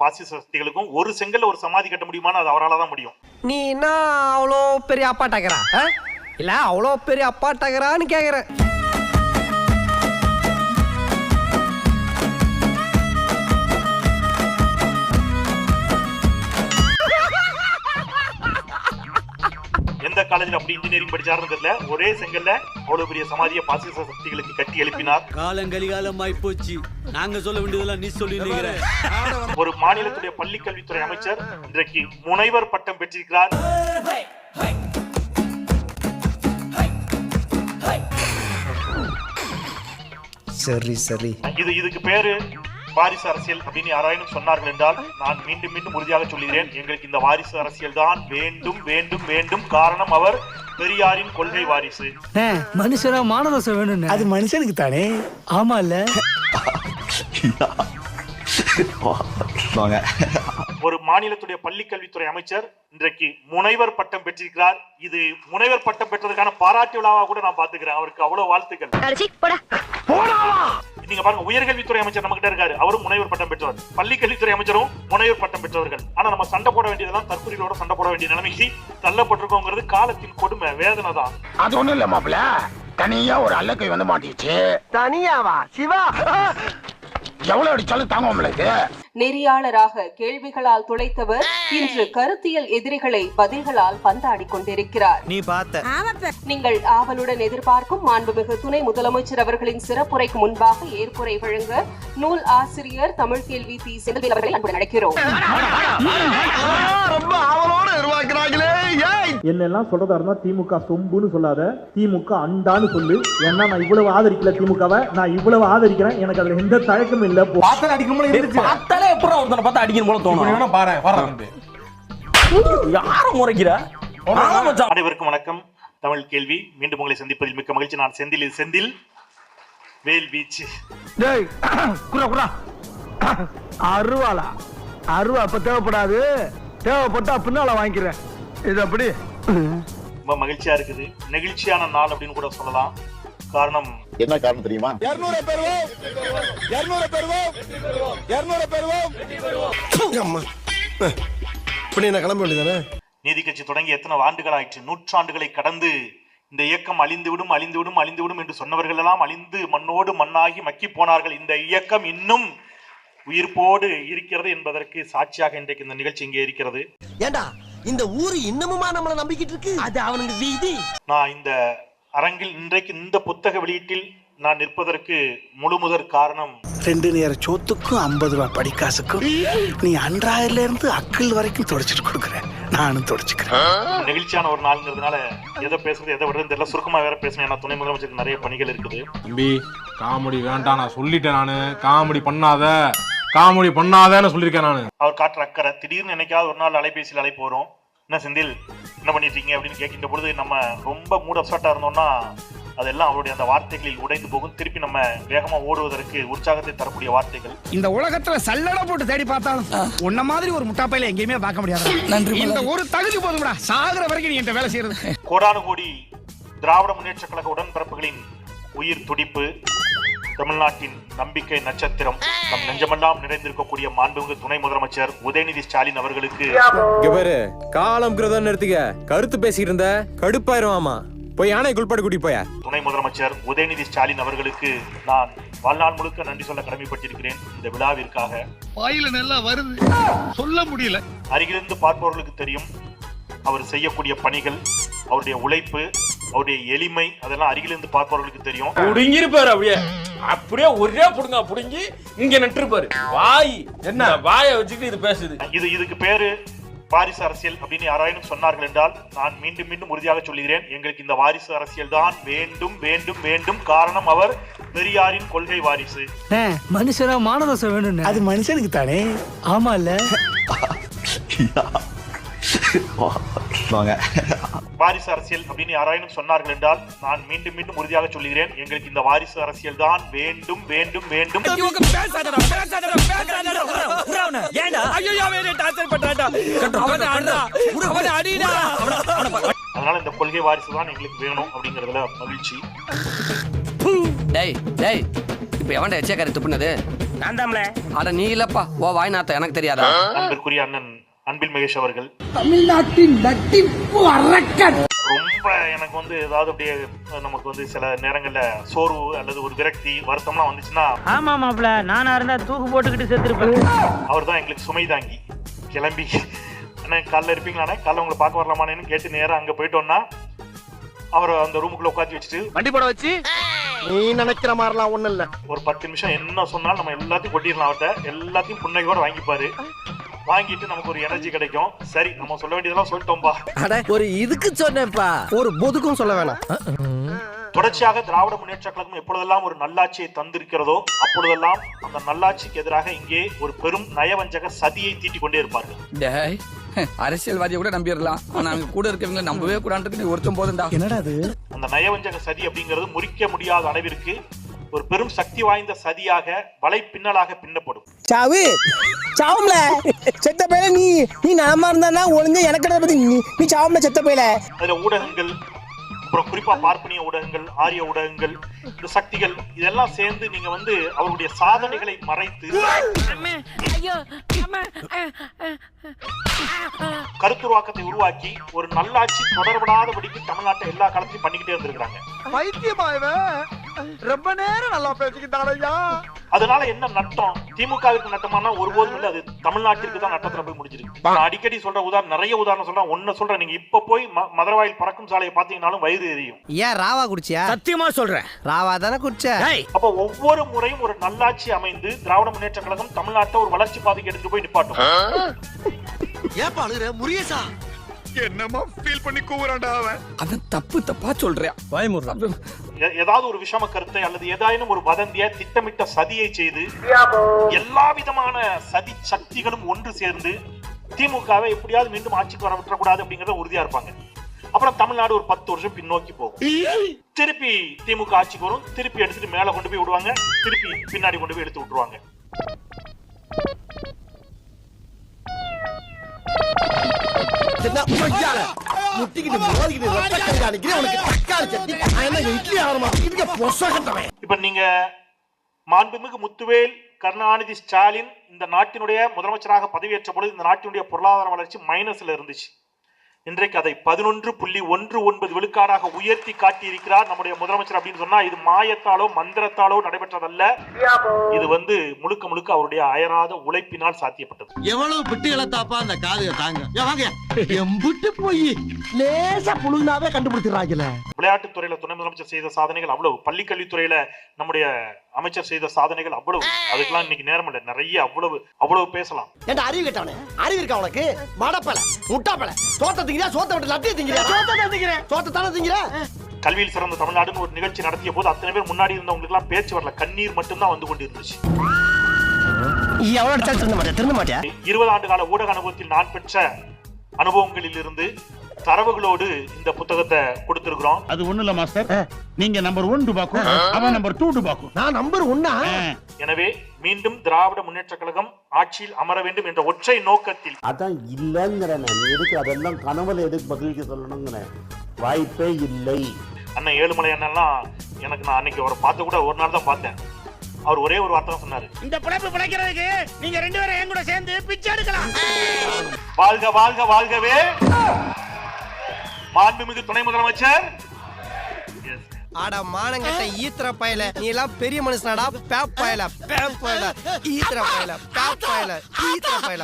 பாசிச சக்திகளுக்கும் ஒரு செங்கல்ல ஒரு சமாதி கட்ட முடியுமான்னு அது அவரால் தான் முடியும். நீ என்ன அவ்வளோ பெரிய அப்பாட்டாக்கிறா இல்ல அவ்வளோ பெரிய அப்பாட்டாக்கிறான்னு கேக்குறேன். எந்த காலேஜ்ல அப்படி இன்ஜினியரிங் படிச்சாருன்னு தெரியல, ஒரே செங்கல்ல அவ்வளவு பெரிய சமாதியை பாசிச சக்திகளுக்கு கட்டி எழுப்பினார். காலங்கலிகாலமாய் போச்சு, நாங்க சொல்ல வேண்டியதெல்லாம் நீ சொல்லி. ஒரு மாநிலத்துடைய பள்ளி கல்வித்துறை அமைச்சர் இன்றைக்கு முனைவர் பட்டம் பெற்றிருக்கிறார். சரி சரி, இதுக்கு பேரு வாரிசு அரசியல் அப்படின்னு யாராயினும் சொன்னார்கள் என்றால் நான் மீண்டும் மீண்டும் உறுதியாக சொல்கிறேன், எங்களுக்கு இந்த வாரிசு அரசியல் தான் வேண்டும் வேண்டும் வேண்டும். காரணம் அவர் பெரியாரின் கொள்கை வாரிசு. மனுஷரா மானரசம் வேணும், அது மனுஷனுக்கு தானே. ஆமா இல்ல, ஒரு மாநிலத்துடைய பள்ளி கல்வித்துறை அமைச்சர் இன்றைக்கு முனைவர் பட்டம் பெற்றிருக்கிறார். இது முனைவர் பட்டம் பெற்றதற்கான பாராட்டு விழாவா கூட நான் பாத்துக்கிறேன். அவருக்கு அவ்வளவு வாழ்த்துக்கள். நீங்க பாருங்க, உயர்கல்வித்துறை அமைச்சர் நம்ம கிட்ட இருக்காரு, அவரும் முனைவர் பட்டம் பெற்றவர். பள்ளி கல்வித்துறை அமைச்சரும் முனைவர் பட்டம் பெற்றவர்கள். ஆனா நம்ம சண்டை போட வேண்டியதெல்லாம் தற்கொலையோட சண்டை போட வேண்டிய நிலைமைக்கு தள்ளப்பட்டிருக்கோங்கிறது காலத்தின் கொடுமை, வேதனை தான். அது ஒண்ணும் இல்ல மாப்பிள்ள, தனியா ஒரு அல்லக்கை வந்து மாட்டிச்சு. தனியாவா சிவா? எவ்வளவு அடிச்சாலும் தாங்க முடியல. நெறியாளராக கேள்விகளால் துளைத்தவர் இன்று கருத்தியல் எதிரிகளை பதில்களால் பந்தாடி கொண்டிருக்கிறார். நீ பார்த்த நீங்கள் ஆவலுடன் எதிர்பார்க்கும் மாண்புமிகு துணை முதலமைச்சர் அவர்களின் சிறப்புரைக்கு முன்பாக ஏற்புரை வழங்க நூல் ஆசிரியர் தமிழ் கேள்வி தி. செந்தில் அவர்களை அன்புடன் அழைக்கிறோம். ரொம்ப ஆவலோட உருவாக்குறாங்களே. என்னெல்லாம் சொல்றதா இருந்தா திமுக சொம்புன்னு சொல்லாத, திமுக அண்டான்னு சொல்லு. ஏன்னா நான் இவ்வளவு ஆதரிக்கல திமுகவை, நான் இவ்வளவு ஆதரிக்கிறேன். எனக்கு அதுல எந்த தயக்கமும் இல்ல. பார்த்தா அடிக்கும் போல இருந்துச்சு. பார்த்தாலே எப்பறம் ஒருத்தனை பார்த்தா அடிக்கும் போல தோணும். வேணா பாரு வரது யார முறைக்கிறா. அனைவருக்கும் வணக்கம். தமிழ் கேள்வி மீண்டும் உங்களை சந்திப்பதில் மிக்க மகிழ்ச்சி. நான் செந்தில் வேல் வீச்சு. டேய் குறா குறா, அருவாளா? அருவா அப்ப தேவைப்படாது, தேவைப்பட்டா பின்னால வாங்கிக்கிறேன். இது அப்படி ரொம்ப மகிழ்ச்சியா இருக்குது. நெகிழ்ச்சியான நாள் அப்படின்னு கூட சொல்லலாம். காரணம் என்ன காரணம் தெரியுமா? 200 பெறுவோம், 200 பெறுவோம், 200 பெறுவோம். அம்மா இப்ப என்ன கிளம்ப வேண்டியதானே? நீதி கட்சி தொடங்கி எத்தனை ஆண்டுகள் ஆயிற்று? நூற்றாண்டுகளை கடந்து இந்த இயக்கம் அழிந்துவிடும் அழிந்துவிடும் அழிந்துவிடும் என்று சொன்னவர்கள் எல்லாம் அழிந்து மண்ணோடு மண்ணாகி மக்கி போனார்கள். இந்த இயக்கம் இன்னும் உயிர்ப்போடு இருக்கிறது என்பதற்கு சாட்சியாக இன்றைக்கு இந்த நிகழ்ச்சி இங்கே இருக்கிறது. ஏண்டா இந்த ஊரு இன்னமுமா நம்மள நம்பிக்கிட்டு இருக்கு? அது அவனுக்கு வீதி. நான் இந்த அரங்கில் இன்றைக்கு இந்த புத்தக வெளியீட்டில் நான் நிற்பதற்கு முழு முதற் காரணம், 2 நேர சோத்துக்கும் 50 ரூபாய் படிக்காசுக்கும் நீ அன்றாயிரல இருந்து அக்கிள் வரைக்கும் தொடச்சிட்டு கொடுக்குற. நானும் தொடச்சுக்கிறேன். நெகிழ்ச்சியான ஒரு நாள்ங்கிறதுனால எதை பேசுறது எதை விடுறது தெரியல. சுருக்கமா வேற பேசணும். ஏன்னா துணை முதலமைச்சருக்கு நிறைய பணிகள் இருக்குது. தம்பி காமெடி வேண்டாம், நான் சொல்லிட்டேன். நானு காமெடி பண்ணாதன்னு சொல்லியிருக்கேன். நானு அவர் காட்டுற அக்கறை திடீர்னு என்னைக்காவது ஒரு நாள் அலைபேசியில் அழைப்பு வரும். என்ன செந்தில் என்ன பண்ணிட்டீங்க அப்படின்னு கேட்கின்ற பொழுது நம்ம ரொம்ப மூட் அப்செட்டா இருந்தோம்னா அதெல்லாம் அவருடைய அந்த வார்த்தைகளில் உடைந்து போகும். திருப்பி நம்ம வேகமா ஓடுவதற்கு உற்சாகத்தை தரக்கூடிய வார்த்தைகள். இந்த உலகத்துல சல்லட போட்டு தேடி பார்த்தாலும் உன்ன மாதிரி ஒரு முட்டாப்பையில எங்கேயுமே பார்க்க முடியாது. நன்றி. இந்த ஒரு தகுதி போதும்டா, சாகுற வரைக்கும் நீ என்கிட்ட வேலை செய்யறது. கோடானு கோடி திராவிட முன்னேற்ற கழக உடன்பிறப்புகளின் உயிர் துடிப்பு, தமிழ்நாட்டின் நம்பிக்கை நட்சத்திரம், நம் நெஞ்சமெல்லாம் நிறைந்திருக்கக்கூடிய மாண்புமிகு துணை முதலமைச்சர் உதயநிதி ஸ்டாலின் அவர்களுக்கு காலம் நிறுத்திக்க. கருத்து பேசிட்டு இருந்த கடுப்பாயிருவாமா, போய் யானை குள்பாடு கூட்டி போய. துணை முதலமைச்சர் உதயநிதி ஸ்டாலின் அவர்களுக்கு நான் வாழ்நாள் முழுக்க நன்றி சொல்ல கடமைப்பட்டிருக்கிறேன். இந்த விழாவிற்காக வாயில நல்லா வருது, சொல்ல முடியல. அருகிலிருந்து பார்ப்பவர்களுக்கு தெரியும் அவர் செய்யக்கூடிய பணிகள், அவருடைய உழைப்பு, அவருடைய எளிமை, அதெல்லாம் அருகிலிருந்து பார்ப்பவர்களுக்கு தெரியும். புடுங்கிருப்பாரு, அப்படியே ஒரே புடுங்கி இங்க நட்டுருப்பாரு. வாய் என்ன வாயை வச்சுக்கிட்டு இது பேசுது. இதுக்கு பேரு வாரிசு அரசியல் அப்படின்னு யாராயினும் சொன்னார்கள் என்றால் நான் மீண்டும் மீண்டும் உறுதியாக சொல்கிறேன், எங்களுக்கு இந்த வாரிசு அரசியல் தான் வேண்டும் வேண்டும் வேண்டும். காரணம் அவர் பெரியாரின் கொள்கை வாரிசு. மனுஷரா மானரசம் வேணும், அது மனுஷனுக்கு தானே. ஆமா இல்ல, வாரிசு அரசியல் அப்படின்னு யாராயினும் சொன்னார்கள் என்றால் நான் மீண்டும் மீண்டும் உறுதியாக சொல்கிறேன், எங்களுக்கு இந்த வாரிசு அரசியல் தான் வேண்டும் வேண்டும் வேண்டும். அதனால இந்த கொள்கை வாரிசு தான் எங்களுக்கு வேணும் அப்படிங்கறதுல மகிழ்ச்சி. இப்ப எவன்டா எச்சக்காரி துப்புனது? நான் தான்ல. அட நீ இல்லப்பா, ஓ வாய் நாத்த எனக்கு தெரியாதா? அன்பிற்குரிய அண்ணன் அன்பில் மகேஷ் அவர்கள் தமிழ்நாட்டின் நட்டிப்பு அரக்கன். ரொம்ப எனக்கு வந்து ஏதாவது அப்படியே நமக்கு வந்து சில நேரங்கள்ல சோர்வு அல்லது ஒரு விரக்தி வருத்தம்லாம் வந்துச்சுன்னா ஆமா மாப்ள, நானா இருந்தா தூக்கு போட்டுக்கிட்டு செத்துருப்பேன். அவர் தான் எங்களுக்கு சுமை தாங்கி. கிளம்பி அண்ணா காலைல இருப்பீங்களாண்ணே, காலைல உங்களை பார்க்க வரலாமான்னு கேட்டு நேரம் அங்க போயிட்டோம்னா அவரை அந்த ரூமுக்குள்ள உட்காந்து வச்சுட்டு வண்டி போட வச்சு நீ நினைக்கிற மாதிரிலாம் ஒண்ணும் இல்ல. ஒரு 10 நிமிஷம் என்ன சொன்னாலும் நம்ம எல்லாத்தையும் கொட்டிடலாம். அவர்கிட்ட எல்லாத்தையும் புன்னையோட வாங்கிப்பாரு. வாங்கிட்டு நமக்கு ஒரு எனர்ஜி கிடைக்கும். சரி, நம்ம சொல்ல வேண்டியதெல்லாம் சொல்லிட்டோம்பா. அட ஒரு இதுக்கு சொன்னேன்ப்பா, ஒரு பொதுக்கும் சொல்ல வேணாம். தொடர்ச்சியாக திராவிட முன்னேற்ற கழகம் எப்பொழுதெல்லாம் ஒரு நல்லாட்சியை தந்திருக்கிறதோ அப்பொழுதெல்லாம் அந்த நல்லாட்சிக்கு எதிராக இங்கே ஒரு பெரும் நயவஞ்சக சதியை தீட்டிக் கொண்டே இருப்பார்கள். அரசியல்வாதியை கூட நம்பிடலாம், ஆனா அங்க கூட இருக்கவங்க நம்பவே கூடாது. ஒருத்தம் போதுண்டா. என்னடா அது? அந்த நயவஞ்சக சதி அப்படிங்கிறது முறிக்க முடியாத அளவிற்கு ஒரு பெரும் சக்தி வாய்ந்த சதியாக வலை பின்னலாக பின்னப்படும். சாவு சாவும்ல செத்த பையல, நீ நாம இருந்தா ஒளிஞ்ச எனக்கு பத்தி நீ சாவும்ல செத்த பையல. அதுல ஊடகங்கள், அப்புறம் குறிப்பா பார்ப்பனிய ஊடகங்கள், ஆரிய ஊடகங்கள், இந்த சக்திகள் இதெல்லாம் சேர்ந்து நீங்க வந்து அவருடைய சாதனைகளை மறைத்து கருத்துருவாக்கத்தை உருவாக்கி ஒரு நல்லாட்சி தொடர்படாதபடிக்கு தமிழ்நாட்டை எல்லா காலத்திலும் பண்ணிக்கிட்டே இருந்திருக்காங்க. ரொம்ப நேரம் நல்லா பேசிக்கிட்டாரையா. அதனால என்ன நட்டம்? திமுகவிற்கு நட்டமானா ஒருபோதும் இல்லை, அது தமிழ்நாட்டிற்கு தான் நட்டத்துல போய் முடிஞ்சிருக்கு. நான் அடிக்கடி சொல்ற உதாரணம், நிறைய உதாரணம் சொல்றேன். ஒன்னு சொல்றேன், நீங்க இப்ப போய் மதுரவாயில் பறக்கும் சாலையை பாத்தீங்கன்னாலும் வயிறு எரியும். ஏன் ராவா குடிச்சியா? சத்தியமா சொல்றேன், ராவா தானே குடிச்ச. அப்ப ஒவ்வொரு முறையும் ஒரு நல்லாட்சி அமைந்து திராவிட முன்னேற்ற கழகம் தமிழ்நாட்டை ஒரு வளர்ச்சி பாதைக்கு எடுத்துட்டு போய் நிப்பாட்டும். ஏன் பாளுற முரியசா என்னமா ஃபீல் பண்ணி கூவுறான்டா அவன். அவன் தப்பா சொல்றியா? பயமுறான். ஏதாவது ஒரு விஷம கருத்தை அல்லது ஏதாயினும் ஒரு வதந்திய திட்டமிட்ட சதியை செய்து எல்லா விதமான சதி சக்திகளும் ஒன்று சேர்ந்து திமுகவை எப்படியாவது மீண்டும் ஆட்சிக்கு வர விட்டுறக்கூடாது அப்படிங்கறத உறுதியா இருப்பாங்க. அப்புறம் தமிழ்நாடு ஒரு 10 வருஷம் பின்னோக்கி போகும். திருப்பி திமுக ஆட்சிக்கு வரும், திருப்பி எடுத்துட்டு மேல கொண்டு போய் விடுவாங்க, திருப்பி பின்னாடி கொண்டு போய் எடுத்து விட்டுருவாங்க. இப்ப நீங்க மாண்புமிகு முத்துவேல் கருணாநிதி ஸ்டாலின் இந்த நாட்டினுடைய முதலமைச்சராக பதவியேற்ற பொழுது இந்த நாட்டினுடைய பொருளாதார வளர்ச்சி மைனஸ்ல இருந்துச்சு. இன்றைக்கு அதை 11.19 விழுக்காடாக உயர்த்தி காட்டியிருக்கிறார் நம்முடைய முதலமைச்சர். அப்படின்னு சொன்னா இது மாயத்தாலோ மந்திரத்தாலோ நடைபெற்றதல்ல, இது வந்து முழுக்க முழுக்க அவருடைய அயராத உழைப்பினால் சாத்தியப்பட்டது. எவ்வளவு பிட்டு இழத்தாப்பா அந்த காது தாங்க. வாங்க எம்புட்டு போய் லேசா புழுந்தாவே கண்டுபிடிச்சிடறாங்கல. விளையாட்டுத்துறையில துணை முதலமைச்சர் செய்த சாதனைகள் அவ்வளவு, பள்ளிக்கல்வித்துறையில நம்முடைய அமைச்சர் செய்த சாதனைகள் அவ்வளவு. அதுக்கெல்லாம் இன்னைக்கு நேரம் இல்லை, நிறைய அவ்வளவு பேசலாம். ஏன்டா அறிவு கேட்டவனே, அறிவு இருக்கா உனக்கு? மடப்பல முட்டாப்பல தோட்ட திங்கிறியா? சோத்த விட்டு லட்டிய திங்கிறியா? சோத்த தானே திங்கிற. கல்வியில் சிறந்த தமிழ்நாடுன்னு ஒரு நிகழ்ச்சி நடத்திய போது அத்தனை பேர் முன்னாடி இருந்தவங்களுக்கு எல்லாம் பேச்சு வரல, கண்ணீர் மட்டும்தான் வந்து கொண்டு இருந்துச்சு. 20 ஆண்டு கால ஊடக அனுபவத்தில் நான் பெற்ற அனுபவங்களில் இருந்து தரவுகளோடு இந்த புத்தகத்தை கொடுத்திருக்கிறோம். அது ஒண்ணு இல்ல மாஸ்டர், நீங்க நம்பர் 1 டுபாக்கும், அவன் நம்பர் 2 டுபாக்கும். நான் நம்பர் 1. எனவே மீண்டும் திராவிட முன்னேற்ற கழகம் ஆட்சியில் அமர வேண்டும் என்ற ஒற்றை நோக்கத்தில். அதான் இல்லங்கிற எதுக்கு அதெல்லாம் கனவுல எதுக்கு பதிலுக்கு சொல்லணுங்கிற வாய்ப்பே இல்லை. அண்ணன் ஏழுமலை அண்ணன்லாம் எனக்கு, நான் அன்னைக்கு அவரை பார்த்து கூட ஒரு நாள் தான் பார்த்தேன். அவர் ஒரே ஒரு வார்த்தை சொன்னாரு, இந்த பிழைப்பு பிழைக்கிறதுக்கு நீங்க 2 பேரும் என் கூட சேர்ந்து பிச்சை எடுக்கலாம். வாழ்க வாழ்க வாழ்கவே மாண்புமிகு துணை முதலமைச்சர். அட மானங்கட்ட ஈத்திர பயல, நீ எல்லாம் பெரிய மனுஷனாடா. பேப் பயல ஈத்திர பயல ஈத்திர பயல.